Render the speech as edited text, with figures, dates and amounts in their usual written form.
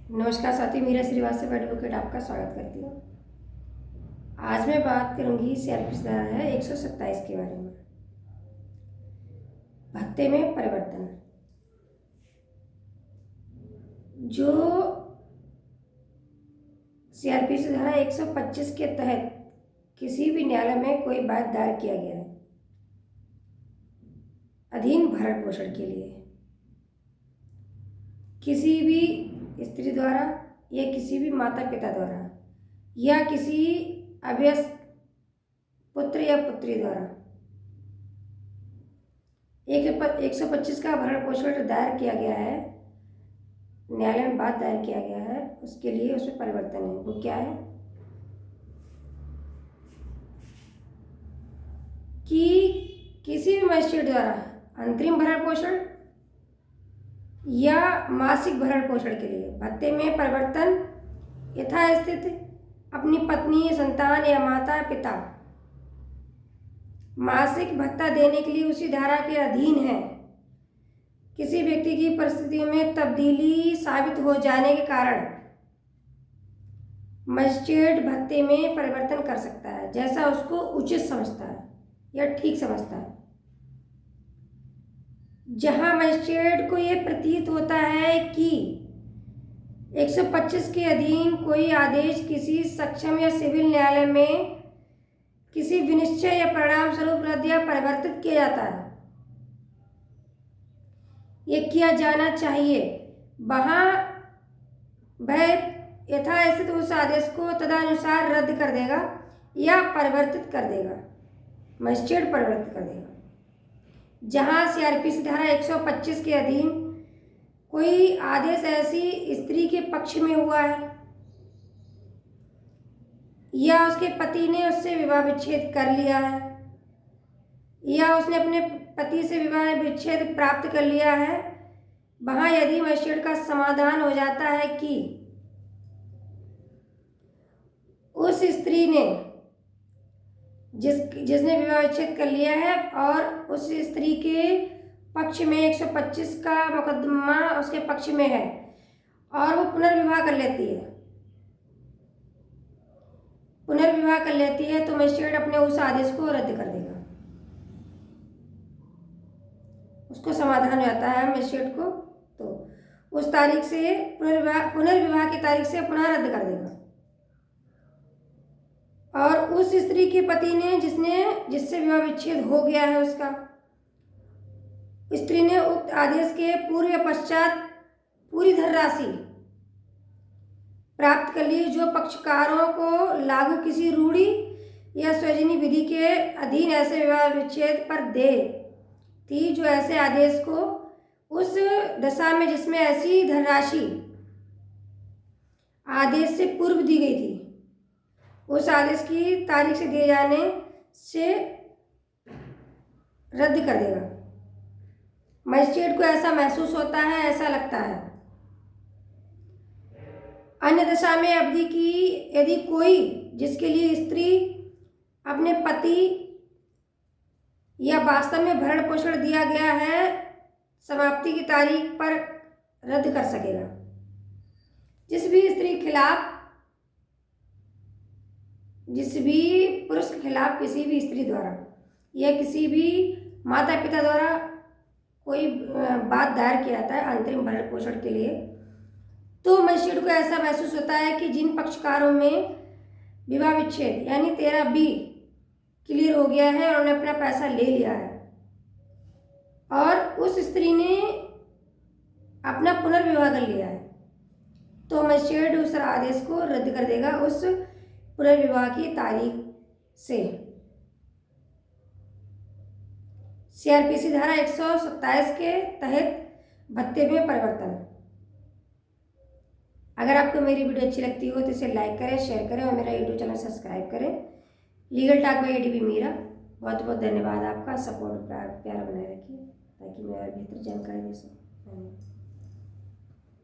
नमस्कार साथी, मीरा श्रीवास्तव एडवोकेट आपका स्वागत करती हूँ। आज मैं बात करूंगी सीआरपीसी धारा है 127 के बारे में। भत्ते में परिवर्तन। जो सीआरपीसी धारा 125 के तहत किसी भी न्यायालय में कोई बात दायर किया गया है अधीन भरण पोषण के लिए, किसी भी स्त्री द्वारा या किसी भी माता पिता द्वारा या किसी अभ्यस्त पुत्र या पुत्री द्वारा 125 का भरण पोषण दायर किया गया है, न्यायालय में बात दायर किया गया है, उसके लिए उसमें परिवर्तन है। वो क्या है कि किसी भी मजिस्ट्रेट द्वारा अंतरिम भरण पोषण या मासिक भरण पोषण के लिए भत्ते में परिवर्तन यथास्थित अपनी पत्नी, संतान या माता पिता मासिक भत्ता देने के लिए उसी धारा के अधीन है। किसी व्यक्ति की परिस्थितियों में तब्दीली साबित हो जाने के कारण मजिस्ट्रेट भत्ते में परिवर्तन कर सकता है जैसा उसको उचित समझता है या ठीक समझता है। जहां मजिस्ट्रेट को यह प्रतीत होता है कि 125 के अधीन कोई आदेश किसी सक्षम या सिविल न्यायालय में किसी विनिश्चय या परिणाम स्वरूप रद्द या परिवर्तित किया जाता है, यह किया जाना चाहिए, वहां वह यथास्थित उस आदेश को तदनुसार रद्द कर देगा या परिवर्तित कर देगा, मजिस्ट्रेट परिवर्तित कर देगा। जहां सीआरपीसी धारा 125 के अधीन कोई आदेश ऐसी स्त्री के पक्ष में हुआ है या उसके पति ने उससे विवाह विच्छेद कर लिया है या उसने अपने पति से विवाह विच्छेद प्राप्त कर लिया है, वहां यदि मजिस्ट्रेट का समाधान हो जाता है कि उस स्त्री ने जिसने विवाह विच्छेद कर लिया है और उस स्त्री के पक्ष में 125 का मुकदमा उसके पक्ष में है और वो पुनर्विवाह कर लेती है, तो मजिस्ट्रेट अपने उस आदेश को रद्द कर देगा। उसको समाधान हो जाता है मजिस्ट्रेट को, तो उस तारीख से पुनर्विवाह की तारीख से पुनः रद्द कर देगा। और उस स्त्री के पति ने जिससे विवाह विच्छेद हो गया है, उसका स्त्री ने उक्त आदेश के पूर्व या पश्चात पूरी धनराशि प्राप्त कर ली जो पक्षकारों को लागू किसी रूढ़ि या स्वजनी विधि के अधीन ऐसे विवाह विच्छेद पर दे थी, जो ऐसे आदेश को उस दशा में जिसमें ऐसी धनराशि आदेश से पूर्व दी गई थी, उस आदेश की तारीख से दिए जाने से रद्द कर देगा। मजिस्ट्रेट को ऐसा महसूस होता है, ऐसा लगता है। अन्य दशा में अवधि की यदि कोई जिसके लिए स्त्री अपने पति या वास्तव में भरण पोषण दिया गया है समाप्ति की तारीख पर रद्द कर सकेगा। जिस भी पुरुष के खिलाफ किसी भी स्त्री द्वारा या किसी भी माता पिता द्वारा कोई बात दायर किया जाता है अंतरिम भरण पोषण के लिए, तो मजिस्ट्रेट को ऐसा महसूस होता है कि जिन पक्षकारों में विवाह विच्छेद यानी 13B क्लियर हो गया है और उन्होंने अपना पैसा ले लिया है और उस स्त्री ने अपना पुनर्विवाह कर लिया है, तो मजिस्ट्रेट उस आदेश को रद्द कर देगा उस पुनर्विवाह की तारीख से। सीआरपीसी धारा 127 के तहत भत्ते में परिवर्तन। अगर आपको मेरी वीडियो अच्छी लगती हो तो इसे लाइक करें, शेयर करें और मेरा यूट्यूब चैनल सब्सक्राइब करें। Legal talk by ADB Meera. बहुत बहुत धन्यवाद आपका। सपोर्ट प्यार बनाए रखिए ताकि मैं बेहतर जानकारी दे सकूँ। धन्यवाद।